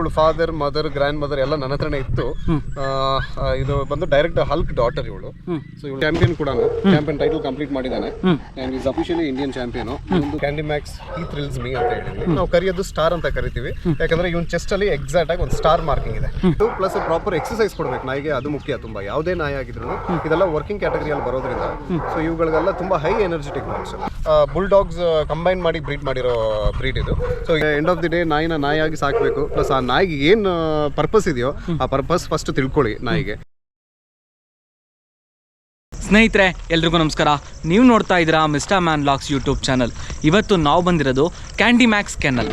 ಇವಳು father mother grand mother ಎಲ್ಲ ನನ್ನ ಹತ್ರನೇ ಇತ್ತು. ಇದು ಬಂದು ಡೈರೆಕ್ಟ್ ಹಲ್ಕ್ ಡಾಟರ್ ಇವಳು. ಸೊ ಇವಳು ಚಾಂಪಿಯನ್ ಕೂಡ, ಚಾಂಪಿಯನ್ ಟೈಟಲ್ ಕಂಪ್ಲೀಟ್ ಮಾಡಿದ್ದಾನೆ and is officially Indian champion. ಒಂದು ಕ್ಯಾಂಡಿ ಮ್ಯಾಕ್ಸ್ ಈ ಥ್ರಿಲ್ಸ್ ಮೀ ಅಂತ ಹೇಳಿದ್ವಿ. ನಾವು ಕರೆಯೋದು ಸ್ಟಾರ್ ಅಂತ ಕರಿತೀವಿ, ಯಾಕಂದ್ರೆ ಇವನ್ ಚೆಸ್ಟ್ ಅಲ್ಲಿ ಎಕ್ಸಾಕ್ಟ್ ಆಗಿ ಒಂದು ಸ್ಟಾರ್ ಮಾರ್ಕಿಂಗ್ ಇದೆ. ಪ್ಲಸ್ ಪ್ರಾಪರ್ ಎಕ್ಸರ್ಸೈಸ್ ಕೊಡ್ಬೇಕು ನಾಯಿಗೆ, ಅದು ಮುಖ್ಯ. ತುಂಬಾ ಯಾವುದೇ ನಾಯಿ ಆಗಿದ್ರು ಇದೆಲ್ಲ ವರ್ಕಿಂಗ್ ಕ್ಯಾಟಗರಿಯಲ್ಲಿ ಬರೋದ್ರಿಂದ ಸೊ ಇವುಗಳಿಗೆಲ್ಲ ತುಂಬಾ high energetic dogs. Bull dogs combine ಮಾಡಿ ಬ್ರೀಡ್ ಮಾಡಿರೋ ಬ್ರೀಡ್ ಇದು. So end of the day ನಾಯಿನ ನಾಯಿಯಾಗಿ ಸಾಕಬೇಕು. ಪ್ಲಸ್ ಆ ನಾಯಿಗೆ ಏನು ಪರ್ಪಸ್ ಇದೆಯೋ ಆ ಪರ್ಪಸ್ ಫಸ್ಟ್ ತಿಳ್ಕೊಳ್ಳಿ ನಾಯಿಗೆ. ಸ್ನೇಹಿತರೆ ಎಲ್ರಿಗೂ ನಮಸ್ಕಾರ. ನೀವು ನೋಡ್ತಾ ಇದ್ದೀರಾ mister man vlogs YouTube channel. ಇವತ್ತು ನಾವು ಬಂದಿರೋದು ಕ್ಯಾಂಡಿ ಮ್ಯಾಕ್ಸ್ ಕೆನ್ನಲ್.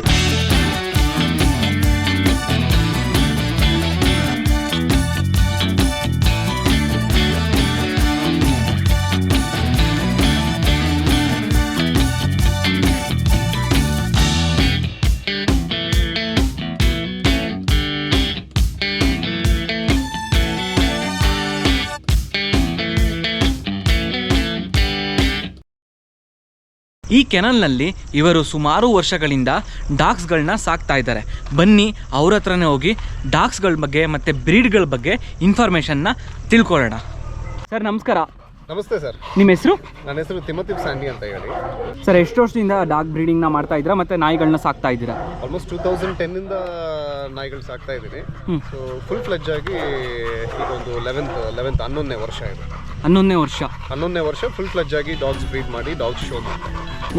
ಈ ಕೆನಲ್ನಲ್ಲಿ ಇವರು ಸುಮಾರು ವರ್ಷಗಳಿಂದ ಡಾಗ್ಸ್ಗಳನ್ನ ಸಾಕ್ತಾ ಇದ್ದಾರೆ. ಬನ್ನಿ ಅವ್ರ ಹತ್ರನೇ ಹೋಗಿ ಡಾಗ್ಸ್ಗಳ ಬಗ್ಗೆ ಮತ್ತು ಬ್ರೀಡ್ಗಳ ಬಗ್ಗೆ ಇನ್ಫಾರ್ಮೇಷನ್ನ ತಿಳ್ಕೊಳ್ಳೋಣ. ಸರ್ ನಮಸ್ಕಾರ. ನಮಸ್ತೆ ಸರ್. ನಿಮ್ಮ ಹೆಸರು? ನನ್ನ ಹೆಸರು ತಿಮೋತಿ ಸ್ಯಾಂಡಿ ಅಂತ ಹೇಳಿ. ಸರ್ ಎಷ್ಟು ವರ್ಷದಿಂದ ಡಾಗ್ ಬ್ರೀಡಿಂಗ್ನ ಮಾಡ್ತಾ ಇದ್ದೀರಾ ಮತ್ತು ನಾಯಿಗಳನ್ನ ಸಾಕ್ತಾ ಇದ್ದೀರಾ? ಆಲ್ಮೋಸ್ಟ್ 2010 ಇಂದ ನಾಯಿಗಳು ಸಾಕ್ತಾ ಇದ್ದೀನಿ. ಸೊ ಫುಲ್ ಫ್ಲೆಡ್ಜ್ ಆಗಿ ಈಗ ಒಂದು 11ನೇ ವರ್ಷ ಇದೆ. 11ನೇ ವರ್ಷ ಫುಲ್ ಫ್ಲೆಡ್ಜ್ ಆಗಿ ಡಾಗ್ಸ್ ಬ್ರೀಡ್ ಮಾಡಿ ಡಾಗ್ಸ್ ಶೋ.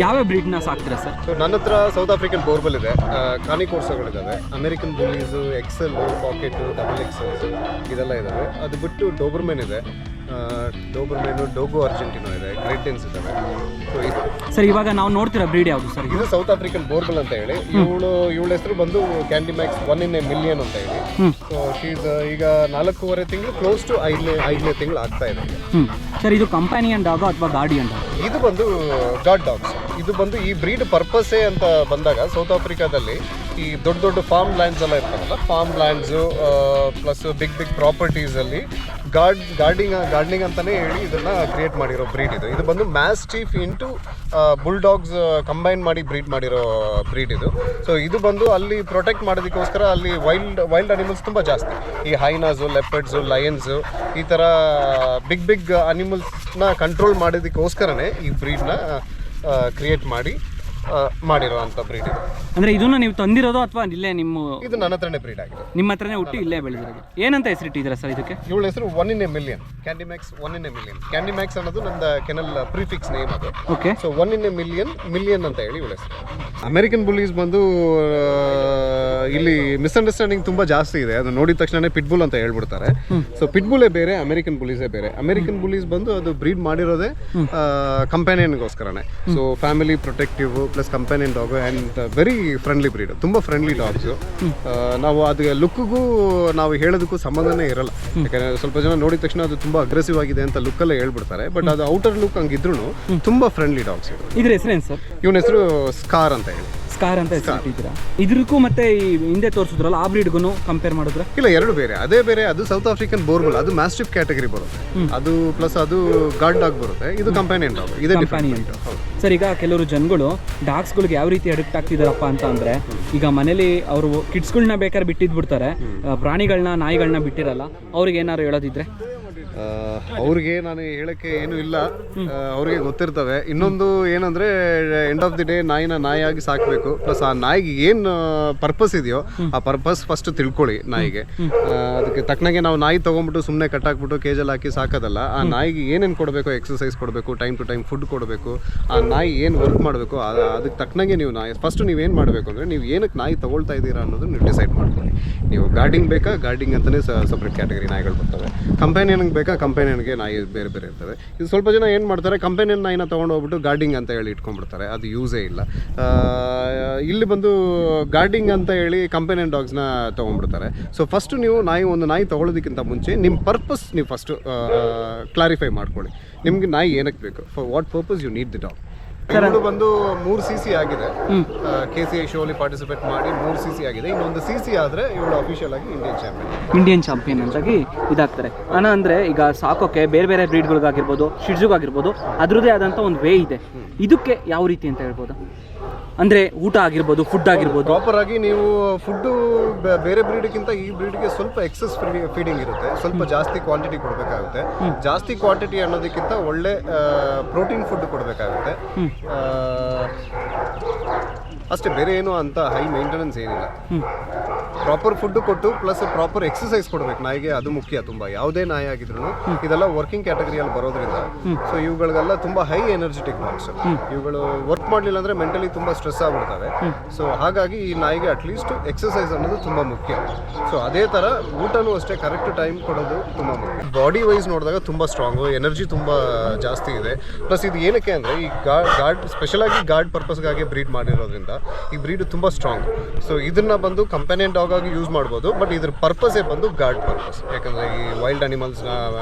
ಯಾವ ಬ್ರೀಡ್ನ ಸಾಕ್ತೀರಾ ಸರ್? ಸೊ ನನ್ನ ಹತ್ರ ಸೌತ್ ಆಫ್ರಿಕನ್ ಬೋರ್ಬಲ್ ಇದೆ, ಕಾನಿ ಕೋರ್ಸಗಳಿದ್ದಾವೆ, American bullies, XL, pocket, double XLs ಇದೆಲ್ಲ ಇದ್ದಾವೆ. ಅದು ಬಿಟ್ಟು ಡೋಬರ್ಮೆನ್ ಇದೆ, ಡೋಬರ್ಮೆನು, ಡೋಗೋ ಅರ್ಜೆಂಟಿನೋ ಇದೆ, ಗ್ರೇಟ್ ಡೆನ್ಸ್ ಇದ್ದಾವೆ. ಸೊ ಇದು ಸರ್ ಇವಾಗ ನಾವು ನೋಡ್ತಿರೋ ಬ್ರೀಡ್ ಯಾವುದು ಸರ್? ಇದು ಸೌತ್ ಆಫ್ರಿಕನ್ ಬೋರ್ಬಲ್ ಅಂತ ಹೇಳಿ. ಇವಳ ಹೆಸರು ಬಂದು candy Max 1 in a million ಅಂತ ಹೇಳಿ. ಸೊ ಶೀಸ್ ಈಗ 4.5 ತಿಂಗಳು ಕ್ಲೋಸ್ ಟು 5ನೇ ತಿಂಗಳು ಆಗ್ತಾ ಇದೆ. ಸರ್ ಇದು ಕಂಪ್ಯಾನಿಯನ್ ಡಾಗೋ ಅಥವಾ ಗಾರ್ಡಿಯನ್ ಡಾಗ್? ಇದು ಬಂದು ಗಾರ್ಡ್ ಡಾಗ್ಸ್. ಇದು ಬಂದು ಈ ಬ್ರೀಡ್ ಪರ್ಪಸ್ಸೇ ಅಂತ ಬಂದಾಗ ಸೌತ್ ಆಫ್ರಿಕಾದಲ್ಲಿ ಈ ದೊಡ್ಡ ದೊಡ್ಡ ಫಾರ್ಮ್ ಲ್ಯಾಂಡ್ಸ್ ಎಲ್ಲ ಇರ್ತಾರಲ್ಲ, ಫಾರ್ಮ್ ಲ್ಯಾಂಡ್ಸು ಪ್ಲಸ್ ಬಿಗ್ ಪ್ರಾಪರ್ಟೀಸಲ್ಲಿ ಗಾರ್ಡನಿಂಗ್ ಅಂತಲೇ ಹೇಳಿ ಇದನ್ನ ಕ್ರಿಯೇಟ್ ಮಾಡಿರೋ ಬ್ರೀಡ್ ಇದು. ಇದು ಬಂದು ಮ್ಯಾಸ್ಟಿಫ್ ಇಂಟು ಬುಲ್ಡಾಗ್ಸ್ ಕಂಬೈನ್ ಮಾಡಿ ಬ್ರೀಡ್ ಮಾಡಿರೋ ಬ್ರೀಡ್ ಇದು. ಸೊ ಇದು ಬಂದು ಅಲ್ಲಿ ಪ್ರೊಟೆಕ್ಟ್ ಮಾಡೋದಕ್ಕೋಸ್ಕರ ಅಲ್ಲಿ ವೈಲ್ಡ್ ಅನಿಮಲ್ಸ್ ತುಂಬ ಜಾಸ್ತಿ, ಈ ಹೈನಾಸು, ಲೆಪರ್ಡ್ಸು, ಲಯನ್ಸು, ಈ ಥರ ಬಿಗ್ ಅನಿಮಲ್ಸ್ನ ಕಂಟ್ರೋಲ್ ಮಾಡೋದಕ್ಕೋಸ್ಕರನೇ ಈ ಬ್ರೀಡ್ನ ಕ್ರಿಯೇಟ್ ಮಾಡಿರೋ ಅಂತ ಬ್ರೀಡ್ ಇದು. ಅಂದರೆ ಇದನ್ನ ನೀವು ತಂದಿರೋದು ಅಥವಾ ಇಲ್ಲೇ ಇದು ನನ್ನ ಹತ್ರನೇ ಬ್ರೀಡ್ ಆಗಿದೆ, ನಿಮ್ಮ ಹತ್ರನೇ ಹುಟ್ಟಿ ಇಲ್ಲೇ ಬೆಳೆದಿರೋದು? ಏನಂತ ಹೆಸರಿಟ್ಟಿದ್ದೀರಾ ಸರ್ ಇದಕ್ಕೆ? ಇವಳ ಹೆಸರು 1 in a million, candy Max 1 in a million. Candy Max ಅನ್ನೋದು ನನ್ನ ಕೆನಲ್ ಪ್ರಿಫಿಕ್ಸ್ ನೇಮ್ ಅದು. Okay. So 1 in a million ಅಂತ ಹೇಳಿ ಇವಳ ಹೆಸರು. ಅಮೆರಿಕನ್ ಬುಲ್ಲೀಸ್ ಬಂದು ಇಲ್ಲಿ ಮಿಸ್ಅಂಡರ್ಸ್ಟ್ಯಾಂಡಿಂಗ್ ತುಂಬ ಜಾಸ್ತಿ ಇದೆ. ಅದು ನೋಡಿದ ತಕ್ಷಣ ಪಿಟ್ಬುಲ್ ಅಂತ ಹೇಳ್ಬಿಡ್ತಾರೆ. ಸೊ ಪಿಟ್ಬುಲ್ಲೇ ಬೇರೆ, ಅಮೆರಿಕನ್ ಬುಲ್ಲೀಸೇ ಬೇರೆ. ಅಮೆರಿಕನ್ ಬುಲ್ಲೀಸ್ ಬಂದು ಅದು ಬ್ರೀಡ್ ಮಾಡಿರೋದೇ ಕಂಪ್ಯಾನಿಯನ್ಗೋಸ್ಕರನೇ. So family protective plus companion dog and very friendly breed, ತುಂಬ ಫ್ರೆಂಡ್ಲಿ ಡಾಗ್ಸು. ನಾವು ಅದು ಲುಕ್ಗೂ ನಾವು ಹೇಳೋದಕ್ಕೂ ಸಂಬಂಧನೇ ಇರಲ್ಲ. ಯಾಕಂದರೆ ಸ್ವಲ್ಪ ಜನ ನೋಡಿದ ತಕ್ಷಣ ಅದು ತುಂಬ ಅಗ್ರೆಸಿವ್ ಆಗಿದೆ ಅಂತ ಲುಕ್ಕಲ್ಲೇ ಹೇಳ್ಬಿಡ್ತಾರೆ. ಬಟ್ ಅದು ಔಟರ್ ಲುಕ್ ಹಂಗಿದ್ರು ತುಂಬ ಫ್ರೆಂಡ್ಲಿ ಡಾಗ್ಸ್ ಇದು. ಇದ್ರ ಹೆಸರೇನು ಸರ್? ಇವನ ಹೆಸರು ಸ್ಕಾರ್ ಅಂತ ಹೇಳಿ. ಸ್ಕಾರ್ ಅಂತ ಹೆಸರಿಟ್ಟಿದ್ದೀರಾ? ಇದ್ರಕ್ಕೂ ಮತ್ತೆ ಈ ಹಿಂದೆ ತೋರಿಸಿದ್ರಲ್ಲ ಆ ಬ್ರೀಡ್ಗೂ ಕಂಪೇರ್ ಮಾಡಿದ್ರೆ? ಇಲ್ಲ, ಎರಡು ಬೇರೆ. ಅದೇ ಬೇರೆ, ಅದು ಸೌತ್ ಆಫ್ರಿಕನ್ ಬೋರ್ಬಲ್, ಅದು ಮ್ಯಾಸ್ಟಿಫ್ ಕ್ಯಾಟಗರಿ ಬರುತ್ತೆ. ಅದು ಪ್ಲಸ್ ಅದು ಗಾರ್ಡ್ ಡಾಗ್ ಬರುತ್ತೆ, ಇದು ಕಂಪ್ಯಾನಿಯನ್ ಡಾಗ್. ಇದೇ ಕಂಪ್ಯಾನಿಯನ್ ಡಾಗ್. ಸರ್ ಈಗ ಕೆಲವರು ಜನಗಳು ಡಾಗ್ಸ್ಗಳಿಗೆ ಯಾವ ರೀತಿ ಅಡಿಕ್ಟ್ ಆಗ್ತಿದಾರಪ್ಪ ಅಂತ ಅಂದರೆ, ಈಗ ಮನೇಲಿ ಅವರು ಕಿಡ್ಸ್ಗಳನ್ನ ಬೇಕಾದ್ರೆ ಬಿಟ್ಟಿದ್ಬಿಡ್ತಾರೆ, ಪ್ರಾಣಿಗಳನ್ನ ನಾಯಿಗಳನ್ನ ಬಿಟ್ಟಿರಲ್ಲ. ಅವ್ರಿಗೆ ಏನಾದ್ರು ಹೇಳೋದಿದ್ರೆ? ಅವ್ರಿಗೆ ನಾನು ಹೇಳಕ್ಕೆ ಏನೂ ಇಲ್ಲ, ಅವ್ರಿಗೆ ಗೊತ್ತಿರ್ತವೆ. ಇನ್ನೊಂದು ಏನಂದರೆ ಎಂಡ್ ಆಫ್ ದಿ ಡೇ ನಾಯಿನ ನಾಯಿಯಾಗಿ ಸಾಕಬೇಕು. ಪ್ಲಸ್ ಆ ನಾಯಿಗೆ ಏನು ಪರ್ಪಸ್ ಇದೆಯೋ ಆ ಪರ್ಪಸ್ ಫಸ್ಟ್ ತಿಳ್ಕೊಳ್ಳಿ ನಾಯಿಗೆ. ಅದಕ್ಕೆ ತಕ್ಕನಾಗೆ ನಾವು ನಾಯಿ ತೊಗೊಂಡ್ಬಿಟ್ಟು ಸುಮ್ಮನೆ ಕಟ್ಟಾಕ್ಬಿಟ್ಟು ಕೇಜಲ್ಲಿ ಹಾಕಿ ಸಾಕೋದಲ್ಲ. ಆ ನಾಯಿಗೆ ಏನೇನು ಕೊಡಬೇಕು, ಎಕ್ಸಸೈಸ್ ಕೊಡಬೇಕು, ಟೈಮ್ ಟು ಟೈಮ್ ಫುಡ್ ಕೊಡಬೇಕು, ಆ ನಾಯಿ ಏನು ವರ್ಕ್ ಮಾಡಬೇಕು ಅದಕ್ಕೆ ತಕ್ಕನಾಗೆ ನೀವು ನಾಯಿ ಫಸ್ಟ್ ನೀವೇನು ಮಾಡಬೇಕು ಅಂದರೆ, ನೀವು ಏನಕ್ಕೆ ನಾಯಿ ತೊಗೊಳ್ತಾ ಇದ್ದೀರಾ ಅನ್ನೋದು ನೀವು ಡಿಸೈಡ್ ಮಾಡ್ಕೊಳ್ಳಿ. ನೀವು ಗಾರ್ಡಿಂಗ್ ಬೇಕಾ, ಗಾರ್ಡಿಂಗ್ ಅಂತಲೇ ಸಪ್ರೇಟ್ ಕ್ಯಾಟಗರಿ ನಾಯಿಗಳು ಬರ್ತವೆ. ಕಂಪ್ಯಾನಿಯನ್ಗೆ ಬೇಕಾ, ಕಂಪ್ಯಾನಿಯನ್ಗೆ ನಾಯಿ ಬೇರೆ ಬೇರೆ ಇರ್ತವೆ. ಇದು ಸ್ವಲ್ಪ ಜನ ಏನು ಮಾಡ್ತಾರೆ, ಕಂಪ್ಯಾನಿಯನ್ ನಾಯಿನ ತೊಗೊಂಡು ಹೋಗ್ಬಿಟ್ಟು ಗಾರ್ಡಿಂಗ್ ಅಂತ ಹೇಳಿ ಇಟ್ಕೊಂಡ್ಬಿಡ್ತಾರೆ. ಅದು ಯೂಸೇ ಇಲ್ಲ. ಇಲ್ಲಿ ಬಂದು ಗಾರ್ಡಿಂಗ್ ಅಂತ ಹೇಳಿ ಕಂಪ್ಯಾನಿಯನ್ ಡಾಗ್ಸ್ನ ತೊಗೊಂಡ್ಬಿಡ್ತಾರೆ. ಸೊ ಫಸ್ಟು ನೀವು ಒಂದು ನಾಯಿ ತೊಗೊಳ್ಳೋದಕ್ಕಿಂತ ಮುಂಚೆ ನಿಮ್ಮ ಪರ್ಪಸ್ ನೀವು ಫಸ್ಟು ಕ್ಲಾರಿಫೈ ಮಾಡ್ಕೊಳ್ಳಿ. ನಿಮಗೆ ನಾಯಿ ಏನಕ್ಕೆ ಬೇಕು, for what purpose you need the dog. ಇದು ಬಂದು 3 cc ಆಗಿದೆ. KCI ಶೋಲಿ ಪಾರ್ಟಿಸಿಪೇಟ್ ಮಾಡಿ 3 cc ಆಗಿದೆ. ಇನ್ನೊಂದು cc ಆದರೆ ಇವಳು ಅಫಿಷಿಯಲ್ ಆಗಿ ಇಂಡಿಯನ್ ಚಾಂಪಿಯನ್ ಅಂತಾಗಿ ಇದಾಗ್ತಾರೆ. ಅಂದರೆ ಈಗ ಸಾಕೋಕೆ ಬೇರೆ ಬೇರೆ ಬ್ರೀಡ್ಗಳಿಗಾಗಿರ್ಬೋದು, ಶಿಡ್ಜುಗಾಗಿರ್ಬೋದು, ಅದರದ್ದೇ ಆದಂಥ ಒಂದು ವೇ ಇದೆ. ಇದಕ್ಕೆ ಯಾವ ರೀತಿ ಅಂತ ಹೇಳ್ಬೋದು? ಅಂದರೆ ಊಟ ಆಗಿರ್ಬೋದು, ಫುಡ್ ಆಗಿರ್ಬೋದು? ಪ್ರಾಪರ್ ಆಗಿ ನೀವು ಫುಡ್ಡು ಬೇರೆ ಬ್ರೀಡ್ಗಿಂತ ಈ ಬ್ರೀಡ್ಗೆ ಸ್ವಲ್ಪ ಎಕ್ಸಸ್ ಫೀಡಿಂಗ್ ಇರುತ್ತೆ, ಸ್ವಲ್ಪ ಜಾಸ್ತಿ ಕ್ವಾಂಟಿಟಿ ಕೊಡಬೇಕಾಗುತ್ತೆ. ಜಾಸ್ತಿ ಕ್ವಾಂಟಿಟಿ ಅನ್ನೋದಕ್ಕಿಂತ ಒಳ್ಳೆ ಪ್ರೋಟೀನ್ ಫುಡ್ ಕೊಡಬೇಕಾಗುತ್ತೆ ಅಷ್ಟೇ, ಬೇರೆ ಏನು ಅಂತ ಹೈ ಮೇಂಟೆನೆನ್ಸ್ ಏನಿಲ್ಲ. ಪ್ರಾಪರ್ ಫುಡ್ ಕೊಟ್ಟು ಪ್ಲಸ್ ಪ್ರಾಪರ್ ಎಕ್ಸಸೈಸ್ ಕೊಡಬೇಕು ನಾಯಿಗೆ, ಅದು ಮುಖ್ಯ ತುಂಬ. ಯಾವುದೇ ನಾಯಿ ಆಗಿದ್ರು ಇದೆಲ್ಲ ವರ್ಕಿಂಗ್ ಕ್ಯಾಟಗರಿಯಲ್ಲಿ ಬರೋದ್ರಿಂದ ಸೊ ಇವುಗಳಿಗೆಲ್ಲ ತುಂಬ ಹೈ ಎನರ್ಜೆಟಿಕ್ ಡಾಗ್ಸ್. ಇವುಗಳು ವರ್ಕ್ ಮಾಡಲಿಲ್ಲ ಅಂದರೆ ಮೆಂಟಲಿ ತುಂಬ ಸ್ಟ್ರೆಸ್ ಆಗ್ಬಿಡ್ತವೆ. ಸೊ ಹಾಗಾಗಿ ಈ ನಾಯಿಗೆ ಅಟ್ಲೀಸ್ಟ್ ಎಕ್ಸಸೈಸ್ ಅನ್ನೋದು ತುಂಬ ಮುಖ್ಯ. ಸೊ ಅದೇ ಥರ ಊಟನೂ ಅಷ್ಟೇ ಕರೆಕ್ಟ್ ಟೈಮ್ ಕೊಡೋದು ತುಂಬ ಮುಖ್ಯ. ಬಾಡಿ ವೈಸ್ ನೋಡಿದಾಗ ತುಂಬ ಸ್ಟ್ರಾಂಗು, ಎನರ್ಜಿ ತುಂಬ ಜಾಸ್ತಿ ಇದೆ. ಪ್ಲಸ್ ಇದು ಏನಕ್ಕೆ ಅಂದರೆ ಈ ಗಾರ್ಡ್ ಸ್ಪೆಷಲಾಗಿ ಗಾರ್ಡ್ ಪರ್ಪಸ್ಗಾಗಿ ಬ್ರೀಡ್ ಮಾಡಿರೋದ್ರಿಂದ ಈ ಬ್ರೀಡ್ ತುಂಬ ಸ್ಟ್ರಾಂಗ್. ಸೊ ಇದನ್ನ ಬಂದು ಕಂಪೆನಿಯನ್ ಡಾಗ್ ಆಗಿ ಯೂಸ್ ಮಾಡ್ಬೋದು, ಬಟ್ ಇದ್ರ ಪರ್ಪಸೇ ಬಂದು ಗಾರ್ಡ್ ಪರ್ಪಸ್. ಯಾಕಂದರೆ ಈ ವೈಲ್ಡ್ ಅನಿಮಲ್ಸ್ನ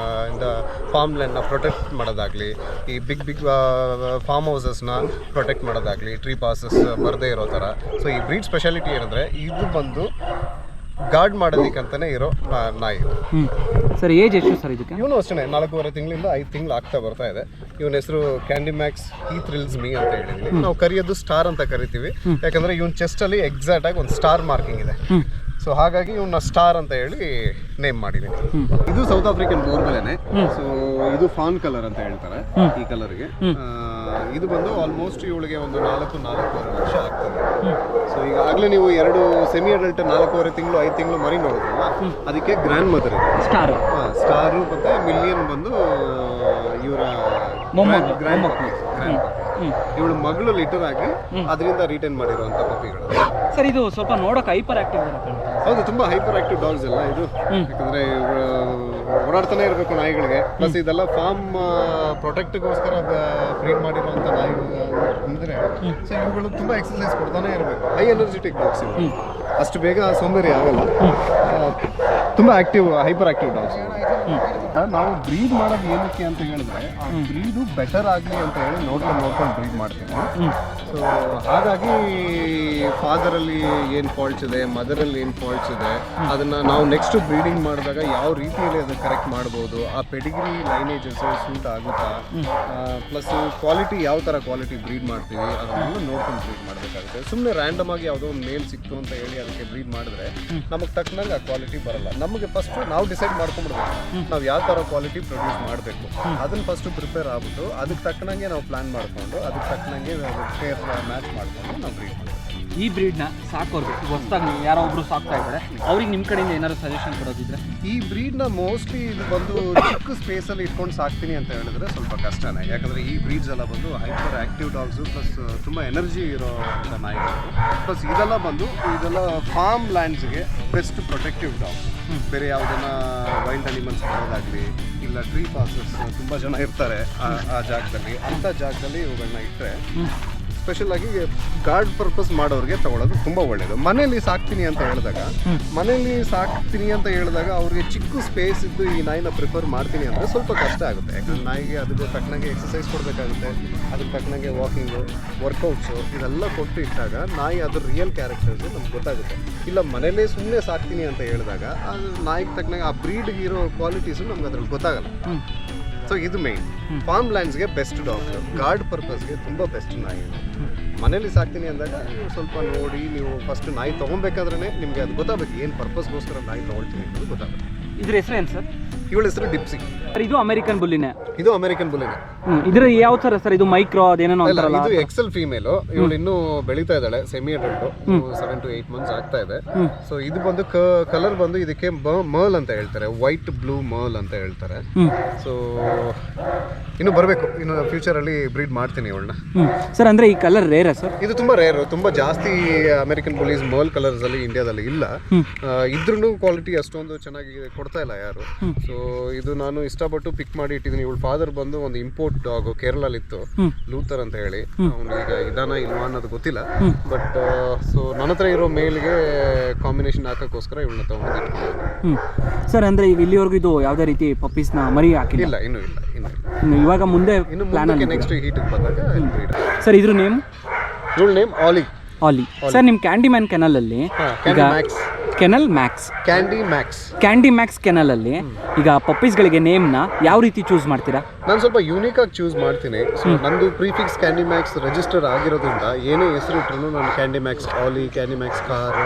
ಇಂದ ಫಾರ್ಮ್ ಲ್ಯಾಂಡ್ನ ಪ್ರೊಟೆಕ್ಟ್ ಮಾಡೋದಾಗಲಿ, ಈ ಬಿಗ್ ಫಾರ್ಮ್ ಹೌಸಸ್ನ ಪ್ರೊಟೆಕ್ಟ್ ಮಾಡೋದಾಗಲಿ, ಟ್ರೀ ಪಾಸಸ್ ಬರದೇ ಇರೋ ಥರ. ಸೊ ಈ ಬ್ರೀಡ್ ಸ್ಪೆಷಾಲಿಟಿ ಏನಂದರೆ ಇದು ಬಂದು ಗಾರ್ಡ್ ಮಾಡೋದಕ್ಕಂತಲೇ ಇರೋ ನಾಯಿ. ಸರ್ ಏಜ್ ಎಷ್ಟು ಸರ್ ಇದಕ್ಕೆ? ಇವನು ಅಷ್ಟೇ 4.5 ತಿಂಗಳಿಂದ 5 ತಿಂಗಳು ಆಗ್ತಾ ಬರ್ತಾ ಇದೆ. ಇವನ ಹೆಸರು ಕ್ಯಾಂಡಿ ಮ್ಯಾಕ್ಸ್, ಹಿ ಥ್ರಿಲ್ಸ್ ಮೀ ಅಂತ ಹೇಳಿದ್ವಿ. ನಾವು ಕರೆಯೋದು ಸ್ಟಾರ್ ಅಂತ ಕರಿತೀವಿ, ಯಾಕಂದರೆ ಇವನ್ ಚೆಸ್ಟಲ್ಲಿ ಎಕ್ಸಾಕ್ಟ್ ಆಗಿ ಒಂದು ಸ್ಟಾರ್ ಮಾರ್ಕಿಂಗ್ ಇದೆ. ಸೊ ಹಾಗಾಗಿ ಇವನ್ನ ಸ್ಟಾರ್ ಅಂತ ಹೇಳಿ ನೇಮ್ ಮಾಡಿದ್ದೀನಿ. ಇದು ಸೌತ್ ಆಫ್ರಿಕನ್ ಬೋರ್ಬೆಲೆನೆ. ಸೊ ಇದು ಫಾನ್ ಕಲರ್ ಅಂತ ಹೇಳ್ತಾರೆ ಈ ಕಲರ್ಗೆ. ಇದು ಬಂದು ಆಲ್ಮೋಸ್ಟ್ ಇವಳಿಗೆ ಒಂದು 4.5 ವರ್ಷ ಆಗ್ತದೆ. ಸೊ ಈಗಾಗಲೇ ನೀವು 2 ಸೆಮಿ ಅಡಲ್ಟ್ 4.5 ತಿಂಗಳು 5 ತಿಂಗಳು ಮರಿ ನೋಡಿದ್ರಲ್ಲ, ಅದಕ್ಕೆ ಗ್ರ್ಯಾಂಡ್ ಮದರ್ ಇದೆ ಸ್ಟಾರು. ಮತ್ತೆ ಮಿಲಿಯನ್ ಬಂದು ಇವರ ಗ್ರ್ಯಾಂಡ್ ಮಕ್ಕಳು. ಇವಳು ಮಗಳು ಲಿಟರ್ ಆಗಿ ಅದರಿಂದ ರಿಟೈನ್ ಮಾಡಿರುವಂತ ಪಪ್ಪಿಗಳು. ಸರ್ ಇದು ಸ್ವಲ್ಪ ನೋಡೋಕೆ ಹೈಪರ್ ಆಕ್ಟಿವ್. ಹೌದು, ತುಂಬಾ ಹೈಪರ್ ಆಕ್ಟಿವ್ ಡಾಗ್ಸ್ ಎಲ್ಲ ಇದು. ಯಾಕಂದ್ರೆ ಓಡಾಡ್ತಾನೆ ಇರಬೇಕು ನಾಯಿಗಳಿಗೆ. ಪ್ಲಸ್ ಇದೆಲ್ಲ ಫಾರ್ಮ್ ಪ್ರೊಟೆಕ್ಟ್ಗೋಸ್ಕರ ಬ್ರೀಡ್ ಮಾಡಿರುವಂತ ನಾಯಿಗಳು ಅಂದ್ರೆ ಸೊ ಇವುಗಳು ತುಂಬಾ ಎಕ್ಸರ್ಸೈಸ್ ಕೊಡ್ತಾನೆ ಇರಬೇಕು. ಹೈ ಎನರ್ಜೆಟಿಕ್ ಡಾಗ್ಸ್ ಇವು, ಅಷ್ಟು ಬೇಗ ಸೋಂಬೇರಿ ಆಗಲ್ಲ. ತುಂಬಾ ಆಕ್ಟಿವ್, ಹೈಪರ್ ಆಕ್ಟಿವ್ ಡಾಗ್ಸ್. ನಾವು ಬ್ರೀಡ್ ಮಾಡೋದು ಏನಕ್ಕೆ ಅಂತ ಹೇಳಿದ್ರೆ ಆ ಬ್ರೀಡು ಬೆಟರ್ ಆಗಲಿ ಅಂತ ಹೇಳಿ ನೋಡ್ಕೊಂಡು ಬ್ರೀಡ್ ಮಾಡ್ತೀವಿ. ಸೊ ಹಾಗಾಗಿ ಫಾದರಲ್ಲಿ ಏನು ಫಾಲ್ಟ್ಸ್ ಇದೆ, ಮದರಲ್ಲಿ ಏನು ಫಾಲ್ಟ್ಸ್ ಇದೆ, ಅದನ್ನು ನಾವು ನೆಕ್ಸ್ಟ್ ಬ್ರೀಡಿಂಗ್ ಮಾಡಿದಾಗ ಯಾವ ರೀತಿಯಲ್ಲಿ ಅದು ಕರೆಕ್ಟ್ ಮಾಡ್ಬೋದು, ಆ ಪೆಡಿಗ್ರಿ ಲೈನೇಜಸ್ ಸೂಟ್ ಆಗುತ್ತಾ, ಪ್ಲಸ್ ಕ್ವಾಲಿಟಿ ಯಾವ ಥರ ಕ್ವಾಲಿಟಿ ಬ್ರೀಡ್ ಮಾಡ್ತೀವಿ ಅದನ್ನೆಲ್ಲ ನೋಡ್ಕೊಂಡು ಬ್ರೀಡ್ ಮಾಡಬೇಕಾಗುತ್ತೆ. ಸುಮ್ಮನೆ ರ್ಯಾಂಡಮ್ ಆಗಿ ಯಾವುದೋ ಒಂದು ಮೇಲ್ ಸಿಕ್ತು ಅಂತ ಹೇಳಿ ಅದಕ್ಕೆ ಬ್ರೀಡ್ ಮಾಡಿದ್ರೆ ನಮಗೆ ತಕ್ಕನಂಗೆ ಆ ಕ್ವಾಲಿಟಿ ಬರಲ್ಲ. ನಮಗೆ ಫಸ್ಟ್ ನಾವು ಡಿಸೈಡ್ ಮಾಡ್ಕೊಂಡ್ಬಿಡ್ಬೇಕು ನಾವು ಯಾವ ಥರ ಕ್ವಾಲಿಟಿ ಪ್ರೊಡ್ಯೂಸ್ ಮಾಡಬೇಕು. ಅದನ್ನು ಫಸ್ಟು ಪ್ರಿಪೇರ್ ಆಗ್ಬಿಟ್ಟು ಅದಕ್ಕೆ ತಕ್ಕನಂಗೆ ನಾವು ಪ್ಲ್ಯಾನ್ ಮಾಡಿಕೊಂಡು ಅದಕ್ಕೆ ತಕ್ಕನಂಗೆ ಪೇರ್ ಮ್ಯಾಚ್ ಮಾಡಿಕೊಂಡು ನಾವು ಬ್ರೀಡ್ ಮಾಡ್ತೀವಿ. ಈ ಬ್ರೀಡ್ನ ಸಾಕೋರ್ಗೆ ಹೊಸದಾಗಿ ಯಾರೋ ಒಬ್ರು ಸಾಕ್ತಾ ಇದ್ದಾರೆ, ಅವ್ರಿಗೆ ನಿಮ್ಮ ಕಡೆಯಿಂದ ಏನಾದ್ರು ಸಜೆಷನ್ ಕೊಡೋದಿದ್ರೆ? ಈ ಬ್ರೀಡ್ನ ಮೋಸ್ಟ್ಲಿ ಇದು ಬಂದು ಚಿಕ್ಕ ಸ್ಪೇಸಲ್ಲಿ ಇಟ್ಕೊಂಡು ಸಾಕ್ತೀನಿ ಅಂತ ಹೇಳಿದ್ರೆ ಸ್ವಲ್ಪ ಕಷ್ಟನೇ. ಯಾಕಂದರೆ ಈ ಬ್ರೀಡ್ಸ್ ಎಲ್ಲ ಬಂದು ಹೈಪರ್ ಆ್ಯಕ್ಟಿವ್ ಡಾಗ್ಸು, ಪ್ಲಸ್ ತುಂಬ ಎನರ್ಜಿ ಇರೋ ಅಂಥ ನಾಯಿಗಳು. ಪ್ಲಸ್ ಇದೆಲ್ಲ ಫಾರ್ಮ್ ಲ್ಯಾಂಡ್ಸ್ಗೆ ಬೆಸ್ಟ್ ಪ್ರೊಟೆಕ್ಟಿವ್ ಡಾಗ್ಸ್. ಬೇರೆ ಯಾವುದನ್ನ ವೈಲ್ಡ್ ಅನಿಮಲ್ಸ್ ಬರೋದಾಗಲಿ, ಇಲ್ಲ ಟ್ರೀ ಪಾಸಸ್ ತುಂಬ ಜನ ಇರ್ತಾರೆ ಆ ಜಾಗದಲ್ಲಿ, ಅಂಥ ಜಾಗದಲ್ಲಿ ಇವುಗಳನ್ನ ಇಟ್ಟರೆ ಸ್ಪೆಷಲ್ ಆಗಿ ಗಾರ್ಡ್ ಪರ್ಪಸ್ ಮಾಡೋರಿಗೆ ತಗೊಳ್ಳೋದು ತುಂಬ ಒಳ್ಳೆಯದು. ಮನೇಲಿ ಸಾಕ್ತೀನಿ ಅಂತ ಹೇಳಿದಾಗ ಅವ್ರಿಗೆ ಚಿಕ್ಕ ಸ್ಪೇಸ್ ಇದ್ದು ಈ ನಾಯಿನ ಪ್ರಿಫರ್ ಮಾಡ್ತೀನಿ ಅಂದರೆ ಸ್ವಲ್ಪ ಕಷ್ಟ ಆಗುತ್ತೆ. ಯಾಕಂದರೆ ನಾಯಿಗೆ ಅದಕ್ಕೆ ತಕ್ಕನಾಗೆ ಎಕ್ಸಸೈಸ್ ಕೊಡಬೇಕಾಗುತ್ತೆ, ಅದಕ್ಕೆ ತಕ್ಕನಾಗೆ ವಾಕಿಂಗು, ವರ್ಕೌಟ್ಸು ಇದೆಲ್ಲ ಕೊಟ್ಟು ಇಟ್ಟಾಗ ನಾಯಿ ಅದ್ರ ರಿಯಲ್ ಕ್ಯಾರೆಕ್ಟರ್ಸು ನಮ್ಗೆ ಗೊತ್ತಾಗುತ್ತೆ. ಇಲ್ಲ ಮನೇಲೇ ಸುಮ್ಮನೆ ಸಾಕ್ತೀನಿ ಅಂತ ಹೇಳಿದಾಗ ಅದು ನಾಯಿಗೆ ತಕ್ಕನಾಗೆ ಆ ಬ್ರೀಡ್ಗೆ ಇರೋ ಕ್ವಾಲಿಟೀಸು ನಮ್ಗೆ ಅದ್ರಲ್ಲಿ ಗೊತ್ತಾಗಲ್ಲ. ಸೊ ಇದು ಮೇಯ್ನ್. ಫಾರ್ಮ್ ಲ್ಯಾಂಡ್ಸ್ಗೆ ಬೆಸ್ಟ್ ಡಾಗ್ಸ್, ಗಾರ್ಡ್ ಪರ್ಪಸ್ಗೆ ತುಂಬ ಬೆಸ್ಟ್ ನಾಯಿ. ಮನೇಲಿ ಸಾಕ್ತೀನಿ ಅಂದಾಗ ನೀವು ಸ್ವಲ್ಪ ನೋಡಿ, ನೀವು ಫಸ್ಟ್ ನಾಯಿ ತೊಗೊಬೇಕಾದ್ರೆ ನಿಮಗೆ ಅದು ಗೊತ್ತಾಗಬೇಕು ಏನು ಪರ್ಪಸ್ಗೋಸ್ಕರ ನಾಯಿ ತೊಗೊಳ್ತೀನಿ ಅನ್ನೋದು ಗೊತ್ತಾಗುತ್ತೆ. ಇದ್ರ ಹೆಸರು ಏನು ಸರ್? ಇವಳ ಹೆಸರು ಡಿಪ್ಸಿ. ಇದು ಅಮೆರಿಕನ್ ಬುಲ್ಲಿನೇ? ಇದು ಅಮೆರಿಕನ್ ಬುಲ್ಲಿನೇ. ಇದ್ರ ಯಾವ ಥರ ಸರ್? ಇದು ಮೈಕ್ರೋ ಅದೇನೋ ಅಂತಾರಲ್ಲ? ಇದು ಎಕ್ಸೆಲ್ ಫೀಮೇಲು. ಇವಳು ಇನ್ನೂ ಬೆಳೀತಾ ಇದ್ದಾಳೆ, ಸೆಮಿ ಅಡಲ್ಟು, 7 to 8 months ಆಗ್ತಾ ಇದೆ. ಸೊ ಇದು ಬಂದು ಕಲರ್ ಬಂದು ಇದಕ್ಕೆ ಮರ್ಲ್ ಅಂತ ಹೇಳ್ತಾರೆ, ವೈಟ್ ಬ್ಲೂ ಮರ್ಲ್ ಅಂತ ಹೇಳ್ತಾರೆ. ಸೊ ಇನ್ನು ಬರಬೇಕು, ಇನ್ನು ಫ್ಯೂಚರಲ್ಲಿ ಬ್ರೀಡ್ ಮಾಡ್ತೀನಿ ಇವಳನ್ನ. ಸರ್ ಅಂದರೆ ಈ ಕಲರ್ ರೇರಾ ಸರ್? ಇದು ತುಂಬ ರೇರ್, ತುಂಬ ಜಾಸ್ತಿ ಅಮೆರಿಕನ್ ಬುಲೀಸ್ ಮರ್ಲ್ ಕಲರ್ಸಲ್ಲಿ ಇಂಡಿಯಾದಲ್ಲಿ ಇಲ್ಲ. ಇದ್ರೂ ಕ್ವಾಲಿಟಿ ಅಷ್ಟೊಂದು ಚೆನ್ನಾಗಿ ಕೊಡ್ತಾ ಇಲ್ಲ ಯಾರು. ಸೊ ಇದು ನಾನು ಇಷ್ಟಪಟ್ಟು ಪಿಕ್ ಮಾಡಿ ಇಟ್ಟಿದ್ದೀನಿ. ಇವಳು ಫಾದರ್ ಬಂದು ಒಂದು ಇಂಪೋರ್ಟ್ ಡಾಗ್ ಕೇರಳಲ್ಲಿತ್ತು, ಲೂಥರ್ ಅಂತ ಹೇಳಿ. ಅವನಿಗೆ ಇದಾನ ಇಲ್ವಾ ಅನ್ನೋದು ಗೊತ್ತಿಲ್ಲ, ಬಟ್ ಸೊ ನನ್ನ ಹತ್ರ ಇರೋ ಮೇಲ್ಗೆ ಕಾಂಬಿನೇಷನ್ ಹಾಕೋಕ್ಕೋಸ್ಕರ ಇವಳನ್ನ ತೊಗೊಂಡು. ಸರ್ ಅಂದರೆ ಈಗ ಇಲ್ಲಿವರೆಗೂ ಇದು ಯಾವುದೇ ರೀತಿ ಪಪ್ಪೀಸ್ನ ಮರಿ ಹಾಕಿಲ್ಲ? ಇಲ್ಲ, ಇನ್ನೂ ಇಲ್ಲ. ಇವಾಗ ಮುಂದೆ ನೆಕ್ಸ್ಟ್ ಹೀಟಿಗೆ ಬಂದಾಗ ಸರ್ ಇದ್ರ ನೇಮ್? ಇವಳ ನೇಮ್ ಆಲಿ. ಸರ್ ನಿಮ್ಮ ಕ್ಯಾಂಡಿ ಮ್ಯಾನ್ ಕೆನಲಲ್ಲಿ kennel Max. Candy Max. Candy Max ಕೆನಲಲ್ಲಿ ಈಗ ಪಪ್ಪೀಸ್ಗಳಿಗೆ ನೇಮ್ನ ಯಾವ ರೀತಿ ಚೂಸ್ ಮಾಡ್ತೀರಾ? ನಾನು ಸ್ವಲ್ಪ ಯೂನಿಕ್ ಆಗಿ ಚೂಸ್ ಮಾಡ್ತೀನಿ. ಸೊ ನಂದು ಪ್ರಿಫಿಕ್ಸ್ ಕ್ಯಾಂಡಿ ಮ್ಯಾಕ್ಸ್ ರಿಜಿಸ್ಟರ್ ಆಗಿರೋದ್ರಿಂದ ಏನೇ ಹೆಸರು ಇಟ್ಟರು ನಾನು ಕ್ಯಾಂಡಿ ಮ್ಯಾಕ್ಸ್ ಆಲಿ, candy Max car,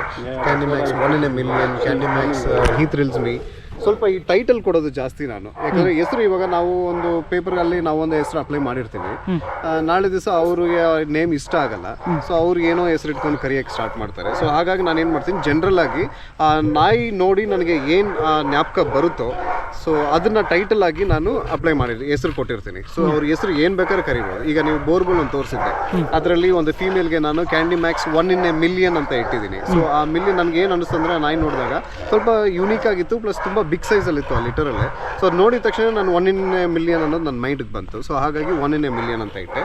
candy Max 1 in a million, candy Max he thrills me. ಸ್ವಲ್ಪ ಈ ಟೈಟಲ್ ಕೊಡೋದು ಜಾಸ್ತಿ ನಾನು, ಯಾಕಂದರೆ ಹೆಸರು ಇವಾಗ ನಾವು ಒಂದು ಪೇಪರಲ್ಲಿ ನಾವು ಒಂದು ಹೆಸರು ಅಪ್ಲೈ ಮಾಡಿರ್ತೀವಿ, ನಾಳೆ ದಿವಸ ಅವ್ರಿಗೆ ನೇಮ್ ಇಷ್ಟ ಆಗಲ್ಲ, ಸೊ ಅವ್ರಿಗೆ ಏನೋ ಹೆಸರು ಇಟ್ಕೊಂಡು ಕರೆಯೋಕ್ಕೆ ಸ್ಟಾರ್ಟ್ ಮಾಡ್ತಾರೆ. ಸೊ ಹಾಗಾಗಿ ನಾನು ಏನು ಮಾಡ್ತೀನಿ, ಜನರಲ್ ಆಗಿ ಆ ನಾಯಿ ನೋಡಿ ನನಗೆ ಏನು ಜ್ಞಾಪಕ ಬರುತ್ತೋ ಸೊ ಅದನ್ನು ಟೈಟಲ್ ಆಗಿ ನಾನು ಅಪ್ಲೈ ಹೆಸರು ಕೊಟ್ಟಿರ್ತೀನಿ. ಸೊ ಅವ್ರ ಹೆಸರು ಏನು ಬೇಕಾದ್ರೆ ಕರಿಬೋದು. ಈಗ ನೀವು ಬೋರ್ಬಲ್ ಅಂತ ತೋರಿಸಿದ್ದೆ, ಅದರಲ್ಲಿ ಒಂದು ಫೀಮೇಲ್ಗೆ ನಾನು candy Max 1 in a million ಅಂತ ಇಟ್ಟಿದ್ದೀನಿ. ಸೊ ಆ ಮಿಲಿಯನ್ ನನಗೆ ಏನು ಅನಿಸ್ತು ಅಂದರೆ ನಾಯಿ ನೋಡಿದಾಗ ಸ್ವಲ್ಪ ಯೂನಿಕ್ ಆಗಿತ್ತು, ಪ್ಲಸ್ ತುಂಬ ಬಿಗ್ ಸೈಜಲ್ಲಿತ್ತು ಆ ಲಿಟರಲ್ಲೇ. ಸೊ ಅದು ನೋಡಿದ ತಕ್ಷಣ ನಾನು 1 in a million ಅನ್ನೋದು ನನ್ನ ಮೈಂಡಿಗೆ ಬಂತು. ಸೊ ಹಾಗಾಗಿ 1 in a million ಅಂತ ಇಟ್ಟೆ.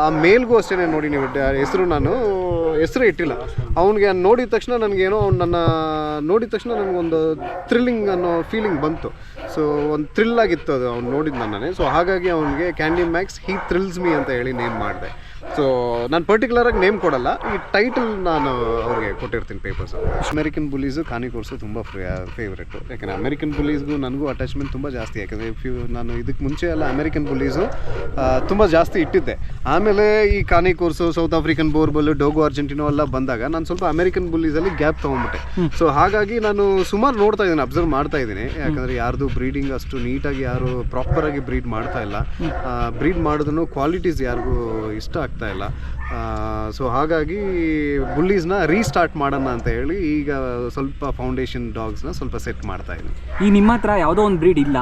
ಆ ಮೇಲ್ಗೂ ಅಷ್ಟೇ ನೋಡಿ, ನೀವು ಹೆಸರು ನಾನು ಹೆಸರೇ ಇಟ್ಟಿಲ್ಲ. ಅವ್ನಿಗೆ ನೋಡಿದ ತಕ್ಷಣ ನನಗೇನೋ ನನ್ನ ನೋಡಿದ ತಕ್ಷಣ ನನಗೊಂದು ಥ್ರಿಲ್ಲಿಂಗ್ ಅನ್ನೋ ಫೀಲಿಂಗ್ ಬಂತು. ಸೊ ಒಂದು ಥ್ರಿಲ್ ಆಗಿತ್ತು ಅದು ಅವ್ನು ನೋಡಿದ ನನ್ನೇ. ಸೊ ಹಾಗಾಗಿ ಅವನಿಗೆ ಕ್ಯಾಂಡಿ ಮ್ಯಾಕ್ಸ್ ಹಿ ಥ್ರಿಲ್ಸ್ ಮೀ ಅಂತ ಹೇಳಿ ನೇಮ್ ಮಾಡಿದೆ. ಸೊ ನಾನು ಪರ್ಟಿಕ್ಯುಲರಾಗಿ ನೇಮ್ ಕೊಡಲ್ಲ, ಈ ಟೈಟಲ್ ನಾನು ಅವ್ರಿಗೆ ಕೊಟ್ಟಿರ್ತೀನಿ ಪೇಪರ್ಸ್. ಅಮೆರಿಕನ್ ಬುಲೀಸು ಕಾನಿಕೋರ್ಸು ತುಂಬ ಫೇವ್ರೇಟು. ಯಾಕಂದರೆ ಅಮೆರಿಕನ್ ಬುಲೀಸ್ಗೂ ನನಗೂ ಅಟ್ಯಾಚ್ಮೆಂಟ್ ತುಂಬ ಜಾಸ್ತಿ. ಯಾಕಂದರೆ ನಾನು ಇದಕ್ಕೆ ಮುಂಚೆ ಎಲ್ಲ ಅಮೆರಿಕನ್ ಬುಲೀಸು ತುಂಬ ಜಾಸ್ತಿ ಇಟ್ಟಿದ್ದೆ. ಆಮೇಲೆ ಈ ಕಾನಿಕೋರ್ಸು, ಸೌತ್ ಆಫ್ರಿಕನ್ ಬೋರ್ಬಲ್, ಡೋಗೋ ಅರ್ಜೆಂಟಿನೋ ಎಲ್ಲ ಬಂದಾಗ ನಾನು ಸ್ವಲ್ಪ ಅಮೆರಿಕನ್ ಬುಲೀಸಲ್ಲಿ ಗ್ಯಾಪ್ ತೊಗೊಂಡ್ಬಿಟ್ಟೆ. ಸೊ ಹಾಗಾಗಿ ನಾನು ಸುಮಾರು ನೋಡ್ತಾ ಇದ್ದೀನಿ, ಅಬ್ಸರ್ವ್ ಮಾಡ್ತಾ ಇದ್ದೀನಿ. ಯಾಕಂದರೆ ಯಾರ್ದು ಬ್ರೀಡಿಂಗ್ ಅಷ್ಟು ನೀಟಾಗಿ ಯಾರು ಪ್ರಾಪರಾಗಿ ಬ್ರೀಡ್ ಮಾಡ್ತಾ ಇಲ್ಲ, ಬ್ರೀಡ್ ಮಾಡೋದನ್ನು ಕ್ವಾಲಿಟೀಸ್ ಯಾರಿಗೂ ಇಷ್ಟ ಆಗ್ತಾ ಇಲ್ಲ. ಸೊ ಹಾಗಾಗಿ ಬುಲ್ಲೀಸ್ನ ರೀಸ್ಟಾರ್ಟ್ ಮಾಡೋಣ ಅಂತ ಹೇಳಿ ಈಗ ಸ್ವಲ್ಪ ಫೌಂಡೇಶನ್ ಡಾಗ್ಸ್ನ ಸ್ವಲ್ಪ ಸೆಟ್ ಮಾಡ್ತಾ ಇದ್ದೀನಿ. ಈ ನಿಮ್ಮ ಹತ್ರ ಯಾವುದೋ ಒಂದು ಬ್ರೀಡ್ ಇಲ್ಲ,